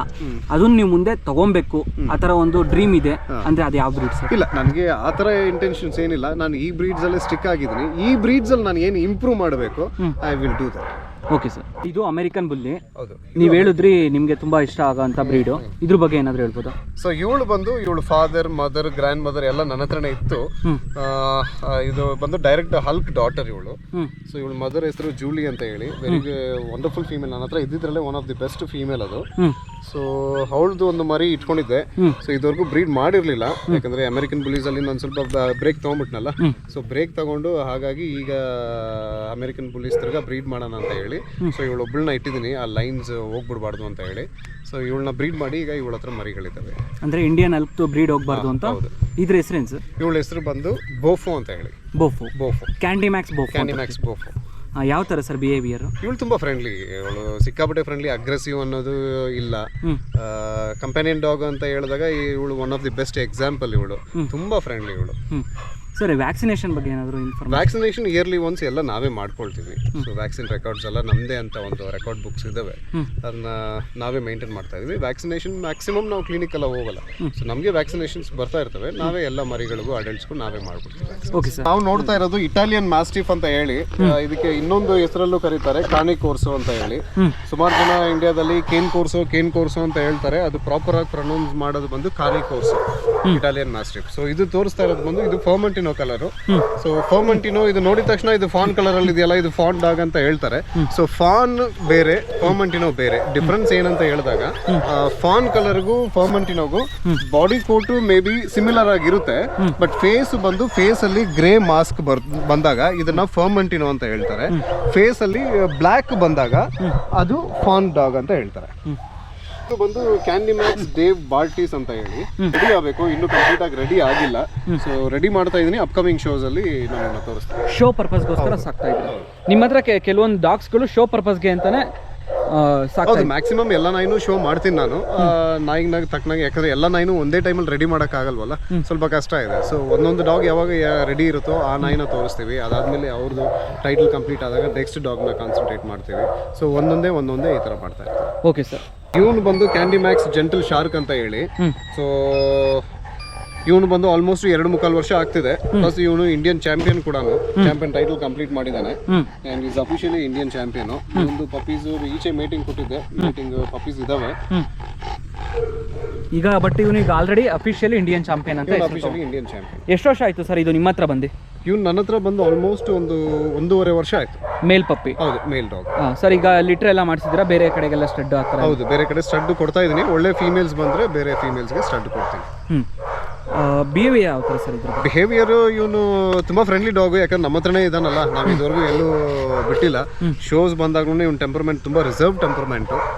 ಅದನ್ನ ನೀವು ಮುಂದೆ ತಗೊಬೇಕು ಆ ಥರ ಒಂದು ಡ್ರೀಮ್ ಇದೆ ಅಂದರೆ ಅದು ಯಾವ ಬ್ರೀಡ್ಸ್? ಇಲ್ಲ, ನನಗೆ ಆ ಥರ ಇಂಟೆನ್ಷನ್ಸ್ ಏನಿಲ್ಲ. ನಾನು ಈ ಬ್ರೀಡ್ಸಲ್ಲೇ ಸ್ಟಿಕ್ ಆಗಿದ್ದೀನಿ. ಈ ಬ್ರೀಡ್ಸಲ್ಲಿ ನಾನು ಏನು ಇಂಪ್ರೂವ್ ಮಾಡಬೇಕು, I will do that. Okay sir, ಇದು ಅಮೆರಿಕನ್ ಬುಲ್ಲಿ. ಹೌದು, ನೀವು ಹೇಳಿದ್ರಿ ನಿಮಗೆ ತುಂಬಾ ಇಷ್ಟ ಆಗೋಂಥ ಬ್ರೀಡು. ಇದ್ರ ಬಗ್ಗೆ ಏನಾದರೂ ಹೇಳ್ಬೋದಾ? ಸೊ ಇವಳು ಫಾದರ್, ಮದರ್, ಗ್ರ್ಯಾಂಡ್ ಮದರ್ ಎಲ್ಲ ನನ್ನ ಹತ್ರನೇ ಇತ್ತು. ಇದು ಬಂದು ಡೈರೆಕ್ಟ್ ಹಲ್ಕ್ ಡಾಟರ್ ಇವಳು. ಸೊ ಇವಳು ಮದರ್ ಹೆಸರು ಜೂಲಿ ಅಂತ ಹೇಳಿ, ವೆರಿ ವಂಡರ್ಫುಲ್ ಫೀಮೇಲ್. ನನ್ನ ಹತ್ರ ಇದ್ದಿದ್ರಲ್ಲೇ one of the best female ಅದು. ಸೊ ಅವಳದು ಒಂದು ಮರಿ ಇಟ್ಕೊಂಡಿದ್ದೆ. ಸೊ ಇದುವರೆಗೂ ಬ್ರೀಡ್ ಮಾಡಿರಲಿಲ್ಲ, ಯಾಕಂದರೆ ಅಮೆರಿಕನ್ ಬುಲೀಸಲ್ಲಿ ನಾನು ಸ್ವಲ್ಪ ಬ್ರೇಕ್ ತೊಗೊಂಡ್ಬಿಟ್ನಲ್ಲ. ಸೊ ಬ್ರೇಕ್ ತಗೊಂಡು ಹಾಗಾಗಿ ಈಗ ಅಮೆರಿಕನ್ ಬುಲೀಸ್ ತಿರ್ಗಾ ಬ್ರೀಡ್ ಮಾಡೋಣ ಅಂತ ಹೇಳಿ ಸೊ ಇವಳು ಒಬ್ಬಳನ್ನ ಇಟ್ಟಿದ್ದೀನಿ, ಆ ಲೈನ್ಸ್ ಹೋಗ್ಬಿಡ್ಬಾರ್ದು ಅಂತ ಹೇಳಿ. ಸೊ ಇವಳನ್ನ ಬ್ರೀಡ್ ಮಾಡಿ ಈಗ ಇವಳ ಹತ್ರ ಮರಿಗಳಿದ್ದಾವೆ. ಅಂದರೆ ಇಂಡಿಯನ್ ಅಲ್ಕ್ ಬ್ರೀಡ್ ಹೋಗ್ಬಾರ್ದು ಅಂತ. ಹೌದು. ಇದ್ರ ಹೆಸರೇನು ಸರ್? ಇವಳ ಹೆಸರು ಬಂದು ಬೋಫೋ ಅಂತ ಹೇಳಿ. Bofo. Candy Max Bofo. Candy Max Bofo. ಯಾವ ಥರ ಸರ್ ಬಿಹೇವಿಯರ್? ಇವಳು ತುಂಬ ಫ್ರೆಂಡ್ಲಿ, ಇವಳು ಸಿಕ್ಕಾಪಟ್ಟೆ ಫ್ರೆಂಡ್ಲಿ, ಅಗ್ರೆಸಿವ್ ಅನ್ನೋದು ಇಲ್ಲ. ಕಂಪ್ಯಾನಿಯನ್ ಡಾಗ್ ಅಂತ ಹೇಳಿದಾಗ ಇವಳು one of the best example. ಇವಳು ತುಂಬ ಫ್ರೆಂಡ್ಲಿ ಇವಳು. ಸರ್, ವ್ಯಾಕ್ಸಿನೇಷನ್ ಬಗ್ಗೆ ಏನಾದರೂ ಇನ್ಫಾರ್ಮೇಷನ್? ವ್ಯಾಕ್ಸಿನೇಷನ್ ಇಯರ್ಲಿ ಒನ್ಸ್ ಎಲ್ಲ ನಾವೇ ಮಾಡ್ಕೊಳ್ತೀವಿ. ಸೊ ವ್ಯಾಕ್ಸಿನ್ ರೆಕಾರ್ಡ್ಸ್ ಎಲ್ಲ ನಮ್ಮದೇ ಅಂತ ಒಂದು ರೆಕಾರ್ಡ್ ಬುಕ್ಸ್ ಇದ್ದಾವೆ, ಅದನ್ನ ನಾವೇ ಮೇಂಟೈನ್ ಮಾಡ್ತಾ ಇದೀವಿ. ವ್ಯಾಕ್ಸಿನೇಷನ್ ಮ್ಯಾಕ್ಸಿಮಮ್ ನಾವು ಕ್ಲಿನಿಕ್ ಎಲ್ಲ ಹೋಗಲ್ಲ. ಸೊ ನಮಗೆ ವ್ಯಾಕ್ಸಿನೇಷನ್ಸ್ ಬರ್ತಾ ಇರ್ತವೆ, ನಾವೇ ಎಲ್ಲ ಮರಿಗಳಿಗೂ ಅಡಲ್ಟ್ಸ್ಗೂ ನಾವೇ ಮಾಡ್ಕೊಡ್ತೀವಿ. Okay sir. ನಾವು ನೋಡ್ತಾ ಇರೋದು ಇಟಾಲಿಯನ್ ಮಾಸ್ಟಿಫ್ ಅಂತ ಹೇಳಿ, ಇದಕ್ಕೆ ಇನ್ನೊಂದು ಹೆಸರಲ್ಲೂ ಕರೀತಾರೆ ಕಾನಿಕೋರ್ಸೋ ಅಂತ ಹೇಳಿ. ಸುಮಾರು ಜನ ಇಂಡಿಯಾದಲ್ಲಿ ಕೇನ್ ಕೋರ್ಸೋ ಅಂತ ಹೇಳ್ತಾರೆ. ಅದು ಪ್ರಾಪರ್ ಆಗಿ ಪ್ರೊನೌನ್ಸ್ ಮಾಡೋದು ಬಂದು ಕಾನಿಕೋರ್ಸೋ, ಇಟಾಲಿಯನ್ ಮಾಸ್ಟಿಫ್. ಸೊ ಇದು ತೋರಿಸ್ತಾ ಇರೋದು ಬಂದು ಇದು ಫರ್ಮೆಂಟಿನೋ ಕಲರ್. ಸೊ ಫರ್ಮೆಂಟಿನೋ ಇದು ನೋಡಿದ ತಕ್ಷಣ ಇದು ಫಾನ್ ಕಲರ್ ಅಲ್ಲಿ ಇದೆಯಲ್ಲ, ಇದು ಫಾನ್ ಡಾಗ್ ಅಂತ ಹೇಳ್ತಾರೆ. ಸೊ ಫಾನ್ ಬೇರೆ, ಫರ್ಮೆಂಟಿನೋ ಬೇರೆ. ಡಿಫ್ರೆನ್ಸ್ ಏನಂತ ಹೇಳಿದಾಗ ಫಾನ್ ಕಲರ್ಗೂ ಫರ್ಮೆಂಟಿನೋಗೂ body coat may be similar ಆಗಿರುತ್ತೆ, ಬಟ್ ಫೇಸ್ ಬಂದು ಫೇಸ್ ಅಲ್ಲಿ ಗ್ರೇ ಮಾಸ್ಕ್ ಬಂದಾಗ ಇದನ್ನ ಫರ್ಮೆಂಟಿನೋ ಅಂತ ಹೇಳ್ತಾರೆ. ಫೇಸ್ ಅಲ್ಲಿ ಬ್ಲ್ಯಾಕ್ ಬಂದಾಗ ಅದು ಫಾನ್ ಡಾಗ್ ಅಂತ ಹೇಳ್ತಾರೆ. ಇದು ಬಂದು ಕ್ಯಾಂಡಿ ಮ್ಯಾಕ್ಸ್ ಡೇವ್ ಬಾಲ್ಟೀಸ್ ಅಂತ ಹೇಳಿ ರೆಡಿ ಆಗಬೇಕು, ಇನ್ನು ಕಂಪ್ಲೀಟ್ ಆಗಿ ರೆಡಿ ಆಗಿಲ್ಲ. ಸೊ ರೆಡಿ ಮಾಡ್ತಾ ಇದೀನಿ, ಅಪ್ಕಮಿಂಗ್ ಶೋಸ್ ಅಲ್ಲಿ ನಾನು ತೋರಿಸ್ತೀನಿ. ಶೋ ಪರ್ಪಸ್ಗೋಸ್ಕರ ಸಾಕ್ತಾ ಇದ್ದೀನಿ. ನಿಮ್ಮ ಹತ್ರ ಕೆಲವೊಂದು ಡಾಗ್ಸ್ಗಳು ಶೋ ಪರ್ಪಸ್ಗೆ ಅಂತಾನೆ ಹೌದು, ಮ್ಯಾಕ್ಸಿಮಮ್ ಎಲ್ಲ ನಾಯಿನೂ ಶೋ ಮಾಡ್ತೀನಿ ನಾನು, ನಾಯಿಗೆ ತಕ್ಕನಾಗಿ. ಯಾಕಂದ್ರೆ ಎಲ್ಲ ನಾಯಿನೂ ಒಂದೇ ಟೈಮಲ್ಲಿ ರೆಡಿ ಮಾಡೋಕ್ಕಾಗಲ್ವಲ್ಲ, ಸ್ವಲ್ಪ ಕಷ್ಟ ಇದೆ. ಸೊ ಒಂದೊಂದು ಡಾಗ್ ಯಾವಾಗ ರೆಡಿ ಇರುತ್ತೋ ಆ ನಾಯಿನ ತೋರಿಸ್ತೀವಿ. ಅದಾದ್ಮೇಲೆ ಅವ್ರದ್ದು ಟೈಟಲ್ ಕಂಪ್ಲೀಟ್ ಆದಾಗ ನೆಕ್ಸ್ಟ್ ಡಾಗ್ನ ಕಾನ್ಸಂಟ್ರೇಟ್ ಮಾಡ್ತೀವಿ. ಸೊ ಒಂದೊಂದೇ ಈ ಥರ ಮಾಡ್ತಾ ಇರ್ತೀವಿ. Okay sir. ಇವನು ಬಂದು ಕ್ಯಾಂಡಿ ಮ್ಯಾಕ್ಸ್ ಜೆಂಟಲ್ ಶಾರ್ಕ್ ಅಂತ ಹೇಳಿ. ಸೊ ಇವನು ಬಂದು ಆಲ್ಮೋಸ್ಟ್ 2.25 ವರ್ಷ ಆಗ್ತಿದೆ. ಪ್ಲಸ್ ಇವನು ಇಂಡಿಯನ್ ಚಾಂಪಿಯನ್ ಕೂಡ, ಚಾಂಪಿಯನ್ ಟೈಟಲ್ ಕಂಪ್ಲೀಟ್ ಮಾಡಿದ್ದಾನೆ. And is officially Indian champion. ಒಂದು ಪಪ್ಪೀಸ್ ಈಚೆ ಮೇಟಿಂಗ್ ಕೊಟ್ಟಿದ್ದೆ, ಮೇಟಿಂಗ್ ಪಪ್ಪೀಸ್ ಇದಾವೆ ಈಗ. ಬಟ್ ಇವನಿಗೆ ಆಲ್ರೆಡಿ ಅಫಿಷಿಯಲಿ ಇಂಡಿಯನ್ ಚಾಂಪಿಯನ್ ಅಂತ. Officially Indian champion. ಎಷ್ಟು ವರ್ಷ ಆಯ್ತು ಸರ್ ಇದು ನಿಮ್ಮ ಹತ್ರ ಬಂದು? ಇವ್ನು ನನ್ನ ಹತ್ರ ಬಂದು ಆಲ್ಮೋಸ್ಟ್ 1.5 ವರ್ಷ ಆಯ್ತು. ಮೇಲ್ ಪಪ್ಪಿ? ಹೌದು, ಮೇಲ್ ಡಾಗ್. ಸರ್, ಈಗ ಲಿಟರ್ ಎಲ್ಲ ಮಾಡಿಸಿದ್ರಾ? ಬೇರೆ ಕಡೆಗೆಲ್ಲ ಸ್ಟಡ್ ಹಾಕ್ತಾರೆ? ಹೌದು, ಬೇರೆ ಕಡೆ ಸ್ಟಡ್ ಕೊಡ್ತಾ ಇದ್ದೀನಿ. ಒಳ್ಳೆ ಫೀಮೇಲ್ಸ್ ಬಂದರೆ ಬೇರೆ ಫೀಮೇಲ್ಸ್ಗೆ ಸ್ಟಡ್ ಕೊಡ್ತೀನಿ. ಬಿಹೇವಿಯರ್ ಯಾವ ಥರ ಸರ್ ಇದ್ರ ಬಿಹೇವಿಯರ್ ಇವನು ತುಂಬಾ ಫ್ರೆಂಡ್ಲಿ ಡಾಗ್, ಯಾಕಂದ್ರೆ ನಮ್ಮ ಹತ್ರನೇ ಇದಾನಲ್ಲ, ನಾವು ಇದುವರೆಗೂ ಎಲ್ಲೂ ಬಿಟ್ಟಿಲ್ಲ. ಶೋಸ್ ಬಂದಾಗ್ಲೂ ಇವ್ನ ಟೆಂಪರ್ಮೆಂಟ್ ತುಂಬಾ ರಿಸರ್ವ್ ಟೆಂಪರ್ಮೆಂಟ್,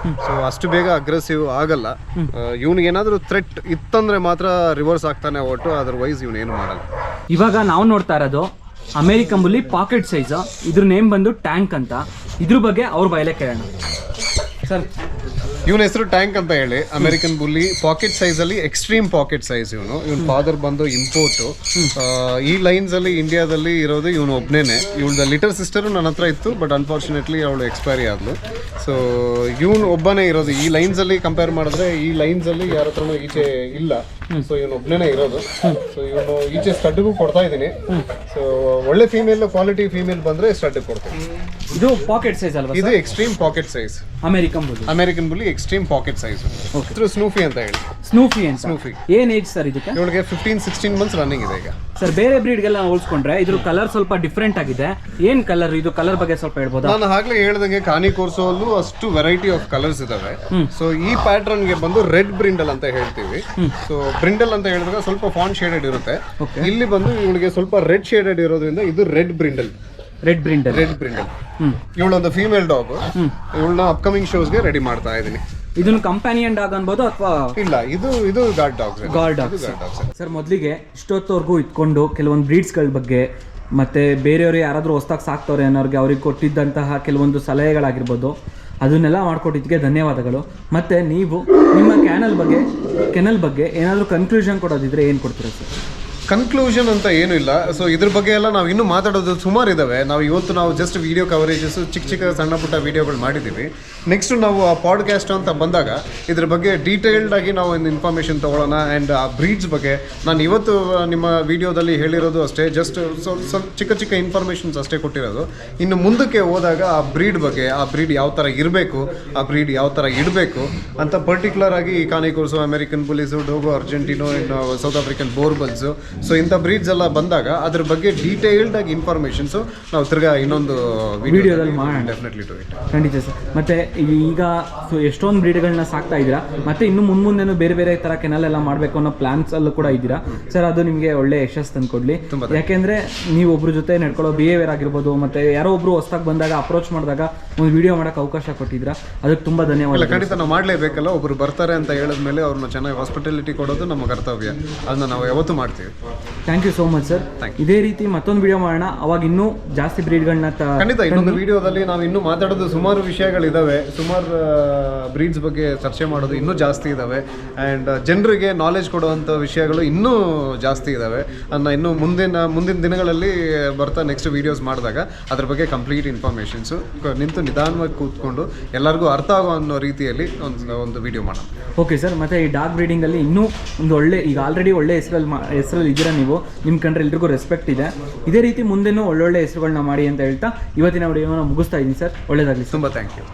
ಸೊ ಅಷ್ಟು ಬೇಗ ಅಗ್ರೆಸಿವ್ ಆಗಲ್ಲ. ಇವ್ನಿಗೆ ಏನಾದರೂ ಥ್ರೆಟ್ ಇತ್ತಂದ್ರೆ ಮಾತ್ರ ರಿವರ್ಸ್ ಆಗ್ತಾನೆ ಹೊರಟು, ಅದರ್ವೈಸ್ ಇವನು ಏನು ಮಾಡಲ್ಲ. ಇವಾಗ ನಾವು ನೋಡ್ತಾ ಇರೋದು ಅಮೇರಿಕನ್ ಬುಲ್ಲಿ ಪಾಕೆಟ್ ಸೈಜ್, ಇದ್ರ ನೇಮ್ ಬಂದು ಟ್ಯಾಂಕ್ ಅಂತ. ಇದ್ರ ಬಗ್ಗೆ ಅವ್ರ ಬಾಯಲ್ಲೇ ಕೇಳೋಣ ಸರ್. ಇವನ ಹೆಸರು ಟ್ಯಾಂಕ್ ಅಂತ ಹೇಳಿ, ಅಮೆರಿಕನ್ ಬುಲ್ಲಿ ಪಾಕೆಟ್ ಸೈಜ್ ಅಲ್ಲಿ ಎಕ್ಸ್ಟ್ರೀಮ್ ಪಾಕೆಟ್ ಸೈಜ್. ಇವನ ಫಾದರ್ ಬಂದು ಇಂಪೋರ್ಟ್. ಈ ಲೈನ್ಸ್ ಅಲ್ಲಿ ಇಂಡಿಯಾದಲ್ಲಿ ಇರೋದು ಇವನು ಒಬ್ನೇನೆ. ಇವಳ ಲಿಟರ್ ಸಿಸ್ಟರ್ ನನ್ನ ಹತ್ರ ಇತ್ತು, ಬಟ್ ಅನ್ಫಾರ್ಚುನೇಟ್ಲಿ ಅವಳು ಎಕ್ಸ್ಪೈರಿ ಆದ್ಲು. ಸೊ ಇವನು ಒಬ್ಬನೇ ಇರೋದು ಈ ಲೈನ್ಸ್ ಅಲ್ಲಿ. ಕಂಪೇರ್ ಮಾಡಿದ್ರೆ ಈ ಲೈನ್ಸ್ ಅಲ್ಲಿ ಯಾರ ಹತ್ರನೂ ಈಚೆ ಇಲ್ಲ, ಸೊ ಇವನು ಒಬ್ನೇನೆ ಇರೋದು. ಸೊ ಇವನು ಈಚೆ ಸ್ಟಡ್ಗೂ ಕೊಡ್ತಾ ಇದ್ದೀನಿ. ಸೊ ಒಳ್ಳೆ ಫೀಮೇಲ್, ಕ್ವಾಲಿಟಿ ಫೀಮೇಲ್ ಬಂದ್ರೆ ಸ್ಟಡ್ ಕೊಡ್ತೀನಿ. ಇದು ಪಾಕೆಟ್ ಸೈಜ್ ಅಲ್ವಾ? ಇದು extreme packet size American ಬುಲ್ಲಿ extreme packet size. ಸ್ನೂಫಿ ಅಂತ ಹೇಳಿ. ಸ್ನೂಫಿ ಅಂತ. ಸ್ನೂಫಿ ಏನ್ ಏಜ್ ಸರ್ ಇದಕ್ಕೆ? ಇವಳಿಗೆ 15-16 ಮಂತ್ಸ್ ರನ್ನಿಂಗ್ ಇದೆ ಈಗ. ಸರ್ ಬೇರೆ ಬ್ರೀಡ್ಗೆಲ್ಲ ಹೋಲಿಸ್ಕೊಂಡ್ರೆ ಇದ್ರ ಕಲರ್ ಸ್ವಲ್ಪ ಡಿಫ್ರೆಂಟ್ ಆಗಿದೆ. ಏನ್ ಕಲರ್ ಇದು? ಕಲರ್ ಬಗ್ಗೆ ಸ್ವಲ್ಪ ಹೇಳ್ಬೋದಾ? ನಾನು ಆಗ್ಲೇ ಹೇಳ್ದಂಗೆ ಕಾನಿ ಕೋರ್ಸೋಲ್ಲೂ ಅಷ್ಟು ವೆರೈಟಿ ಆಫ್ ಕಲರ್ಸ್ ಇದಾವೆ. ಸೊ ಈ ಪ್ಯಾಟರ್ನ್ ಗೆ ಬಂದು ರೆಡ್ ಬ್ರಿಂಡಲ್ ಅಂತ ಹೇಳ್ತೀವಿ. ಸೊ ಬ್ರಿಂಡಲ್ ಅಂತ ಹೇಳಿದಾಗ ಸ್ವಲ್ಪ ಫಾಂಟ್ ಶೇಡೆಡ್ ಇರುತ್ತೆ. ಇಲ್ಲಿ ಬಂದು ಇವಳಿಗೆ ಸ್ವಲ್ಪ ರೆಡ್ ಶೇಡೆಡ್ ಇರೋದ್ರಿಂದ ಇದು ರೆಡ್ ಬ್ರಿಂಡಲ್. ಇವಳೊಂದು ಫೀಮೇಲ್ ಡಾಗ್. ಇವಳನ್ನ ಅಪ್ಕಮಿಂಗ್ ಶೋಸ್ಗೆ ರೆಡಿ ಮಾಡ್ತಾ ಇದ್ದೀನಿ. ಇದನ್ನ ಕಂಪ್ಯಾನಿಯನ್ ಡಾಗ್ ಅನ್ಬೋದು ಅಥವಾ ಇಲ್ಲ, ಇದು ಗಾರ್ಡ್ ಡಾಗ್. ಸರ್ ಮೊದಲಿಗೆ ಇಷ್ಟೊತ್ತವರೆಗೂ ಇಟ್ಕೊಂಡು ಕೆಲವೊಂದು ಬ್ರೀಡ್ಸ್ಗಳ ಬಗ್ಗೆ ಮತ್ತೆ ಬೇರೆಯವರು ಯಾರಾದರೂ ಹೊಸ್ದಾಗಿ ಸಾಕ್ತವ್ರೆ ಅನ್ನೋರಿಗೆ ಅವ್ರಿಗೆ ಕೊಟ್ಟಿದ್ದಂತಹ ಕೆಲವೊಂದು ಸಲಹೆಗಳಾಗಿರ್ಬೋದು, ಅದನ್ನೆಲ್ಲ ಮಾಡಿಕೊಟ್ಟಿದ್ದಕ್ಕೆ ಧನ್ಯವಾದಗಳು. ಮತ್ತು ನೀವು ನಿಮ್ಮ ಕೆನಲ್ ಬಗ್ಗೆ ಏನಾದರೂ ಕನ್ಕ್ಲೂಷನ್ ಕೊಡೋದಿದ್ರೆ ಏನು ಕೊಡ್ತೀರಾ ಸರ್? ಕನ್ಕ್ಲೂಷನ್ ಅಂತ ಏನೂ ಇಲ್ಲ. ಸೊ ಇದ್ರ ಬಗ್ಗೆ ಎಲ್ಲ ನಾವು ಇನ್ನೂ ಮಾತಾಡೋದು ಸುಮಾರು ಇದ್ದಾವೆ. ನಾವು ಜಸ್ಟ್ ವಿಡಿಯೋ ಕವರೇಜಸ್, ಚಿಕ್ಕ ಸಣ್ಣ ಪುಟ್ಟ ವಿಡಿಯೋಗಳು ಮಾಡಿದ್ದೀವಿ. ನೆಕ್ಸ್ಟ್ ನಾವು ಆ ಪಾಡ್ಕಾಸ್ಟ್ ಅಂತ ಬಂದಾಗ ಇದ್ರ ಬಗ್ಗೆ ಡೀಟೇಲ್ಡ್ ಆಗಿ ನಾವು ಒಂದು ಇನ್ಫಾರ್ಮೇಷನ್ ತೊಗೊಳ್ಳೋಣ. ಆ್ಯಂಡ್ ಆ ಬ್ರೀಡ್ಸ್ ಬಗ್ಗೆ ನಾನು ಇವತ್ತು ನಿಮ್ಮ ವಿಡಿಯೋದಲ್ಲಿ ಹೇಳಿರೋದು ಅಷ್ಟೇ, ಜಸ್ಟ್ ಸ್ವಲ್ಪ ಚಿಕ್ಕ ಇನ್ಫಾರ್ಮೇಷನ್ಸ್ ಅಷ್ಟೇ ಕೊಟ್ಟಿರೋದು. ಇನ್ನು ಮುಂದಕ್ಕೆ ಹೋದಾಗ ಆ ಬ್ರೀಡ್ ಬಗ್ಗೆ, ಆ ಬ್ರೀಡ್ ಯಾವ ಥರ ಇರಬೇಕು, ಆ ಬ್ರೀಡ್ ಯಾವ ಥರ ಇಡಬೇಕು ಅಂತ ಪರ್ಟಿಕ್ಯುಲರ್ ಆಗಿ ಈ ಕಾನಿ ಕೋರ್ಸು, ಅಮೆರಿಕನ್ ಬುಲೀಸು, ಡೋಗೋ ಅರ್ಜೆಂಟಿನೋ, ಇನ್ನು ಸೌತ್ ಆಫ್ರಿಕನ್ ಬೋರ್ಬಲ್ಸು, ಸೊ ಇಂಥ ಬ್ರೀಡ್ಸ್ ಎಲ್ಲ ಬಂದಾಗ ಅದ್ರ ಬಗ್ಗೆ ಡೀಟೇಲ್ಡ್ ಆಗಿ ಇನ್ಫಾರ್ಮೇಷನ್ಸು ನಾವು ತಿರ್ಗಾ ಇನ್ನೊಂದು ವಿಡಿಯೋದಲ್ಲಿ ಮಾಡೋಣ. Definitely to it. ಖಂಡಿತ ಸರ್. ಮತ್ತು ಈಗ ಎಷ್ಟೊಂದು ಬ್ರೀಡ್ಗಳನ್ನ ಸಾಕ್ತಾ ಇದ್ದೀರಾ, ಮತ್ತು ಇನ್ನು ಮುಂದೇನು ಬೇರೆ ಥರ ಕೆನಲ್ ಎಲ್ಲ ಮಾಡಬೇಕು ಅನ್ನೋ ಪ್ಲಾನ್ಸ್ ಅಲ್ಲೂ ಕೂಡ ಇದ್ದೀರಾ ಸರ್. ಅದು ನಿಮಗೆ ಒಳ್ಳೆ ಯಶಸ್ಸು ತಂದುಕೊಡ್ಲಿ. ಯಾಕೆಂದರೆ ನೀವು ಒಬ್ಬರ ಜೊತೆ ನಡ್ಕೊಳ್ಳೋ ಬಿಹೇವಿಯರ್ ಆಗಿರ್ಬೋದು, ಮತ್ತು ಯಾರೋ ಒಬ್ಬರು ಹೊಸ್ದಾಗಿ ಬಂದಾಗ ಅಪ್ರೋಚ್ ಮಾಡಿದಾಗ ಒಂದು ವಿಡಿಯೋ ಮಾಡೋಕ್ಕೆ ಅವಕಾಶ ಕೊಟ್ಟಿದ್ದೀರಾ, ಅದಕ್ಕೆ ತುಂಬ ಧನ್ಯವಾದ. ಖಂಡಿತ ನಾವು ಮಾಡಲೇಬೇಕಲ್ಲ. ಒಬ್ಬರು ಬರ್ತಾರೆ ಅಂತ ಹೇಳಿದ್ಮೇಲೆ ಅವ್ರನ್ನ ಚೆನ್ನಾಗಿ ಹಾಸ್ಪಿಟಾಲಿಟಿ ಕೊಡೋದು ನಮ್ಮ ಕರ್ತವ್ಯ. ಅದನ್ನ ನಾವು ಯಾವತ್ತೂ ಮಾಡ್ತೀವಿ. Thank you so much sir. ಇದೇ ರೀತಿ ಮತ್ತೊಂದು ವಿಡಿಯೋ ಮಾಡೋಣ, ಅವಾಗ ಇನ್ನೂ ಜಾಸ್ತಿ ಬ್ರೀಡ್ಗಳನ್ನ ಖಂಡಿತ ಇನ್ನೊಂದು ವಿಡಿಯೋದಲ್ಲಿ ನಾವು ಇನ್ನೂ ಮಾತಾಡೋದು ಸುಮಾರು ವಿಷಯಗಳಿದ್ದಾವೆ. ಸುಮಾರು ಬ್ರೀಡ್ಸ್ ಬಗ್ಗೆ ಚರ್ಚೆ ಮಾಡೋದು ಇನ್ನೂ ಜಾಸ್ತಿ ಇದ್ದಾವೆ. ಆ್ಯಂಡ್ ಜನರಿಗೆ ನಾಲೆಜ್ ಕೊಡುವಂಥ ವಿಷಯಗಳು ಇನ್ನೂ ಜಾಸ್ತಿ ಇದ್ದಾವೆ. ಅದನ್ನ ಇನ್ನೂ ಮುಂದಿನ ದಿನಗಳಲ್ಲಿ ಬರ್ತಾ ನೆಕ್ಸ್ಟ್ ವೀಡಿಯೋಸ್ ಮಾಡಿದಾಗ ಅದ್ರ ಬಗ್ಗೆ ಕಂಪ್ಲೀಟ್ ಇನ್ಫಾರ್ಮೇಷನ್ಸು ನಿಂತು ನಿಧಾನವಾಗಿ ಕೂತ್ಕೊಂಡು ಎಲ್ಲರಿಗೂ ಅರ್ಥ ಆಗೋ ಅನ್ನೋ ರೀತಿಯಲ್ಲಿ ಒಂದು ವಿಡಿಯೋ ಮಾಡೋಣ. Okay sir. ಮತ್ತು ಈ ಡಾಗ್ ಬ್ರೀಡಿಂಗಲ್ಲಿ ಇನ್ನೂ ಒಂದು ಈಗ ಆಲ್ರೆಡಿ ಒಳ್ಳೆ ಹೆಸರಲ್ಲಿ ಇದ್ದೀರಾ ನೀವು. ನಿಮ್ಮ ಕಂಡ್ರೆ ಎಲ್ರಿಗೂ ರೆಸ್ಪೆಕ್ಟ್ ಇದೆ. ಇದೇ ರೀತಿ ಮುಂದೆನೂ ಒಳ್ಳೊಳ್ಳೆ ಹೆಸರುಗಳನ್ನ ಮಾಡಿ ಅಂತ ಹೇಳ್ತಾ ಇವತ್ತಿನ ವಿಡಿಯೋನ ಮುಗಿಸ್ತಾ ಇದ್ದೀನಿ ಸರ್. ಒಳ್ಳೆಯದಾಗಲಿ. ತುಂಬ ಥ್ಯಾಂಕ್ ಯು.